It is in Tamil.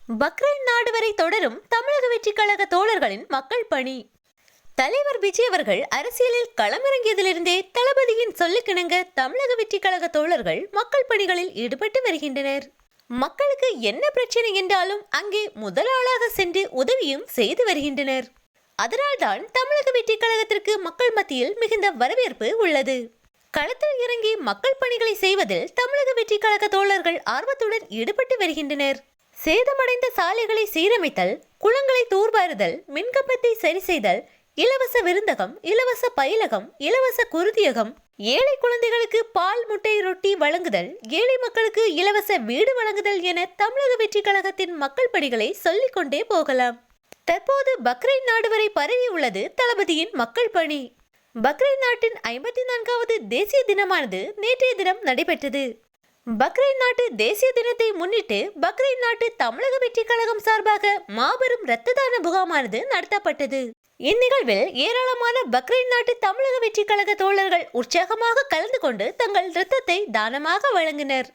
பக்ரைன் நாடு வரை தொடரும் தமிழக வெற்றிக் கழக தோழர்களின் மக்கள் பணி. தலைவர் விஜய் அவர்கள் அரசியலில் களமிறங்கியதிலிருந்தே தளபதியின் சொல்லுக்கிணங்க தமிழக வெற்றிக் கழக தோழர்கள் மக்கள் பணிகளில் ஈடுபட்டு வருகின்றனர். மக்களுக்கு என்ன பிரச்சனை என்றாலும் அங்கே முதலாளாக சென்று உதவியும் செய்து வருகின்றனர். அதனால்தான் தமிழக வெற்றிக் கழகத்திற்கு மக்கள் மத்தியில் மிகுந்த வரவேற்பு உள்ளது. களத்தில் இறங்கி மக்கள் பணிகளை செய்வதில் தமிழக வெற்றிக் கழக தோழர்கள் ஆர்வத்துடன் ஈடுபட்டு வருகின்றனர். சேதமடைந்த சாலைகளை சீரமைத்தல், குளங்களை தூர்வாருதல், மின்கம்பத்தை சரி செய்தல், இலவச விருந்தகம், இலவச பயிலகம், இலவச குருதியகம், ஏழை குழந்தைகளுக்கு பால், முட்டை, ரொட்டி வழங்குதல், ஏழை மக்களுக்கு இலவச வீடு வழங்குதல் என தமிழக வெற்றிக் கழகத்தின் மக்கள் பணிகளை சொல்லிக் கொண்டே போகலாம். தற்போது பக்ரைன் நாடு வரை பரவி உள்ளது தளபதியின் மக்கள் பணி. பக்ரைன் நாட்டின் 54வது தேசிய தினமானது நேற்றைய தினம் நடைபெற்றது. பக்ரைன் நாட்டு தேசிய தினத்தை முன்னிட்டு பக்ரைன் நாட்டு தமிழக வெற்றிக் கழகம் சார்பாக மாபெரும் இரத்த தான முகாமானது நடத்தப்பட்டது. இந்நிகழ்வில் ஏராளமான பக்ரைன் நாட்டு தமிழக வெற்றிக் கழக தோழர்கள் உற்சாகமாக கலந்து கொண்டு தங்கள் இரத்தத்தை தானமாக வழங்கினர்.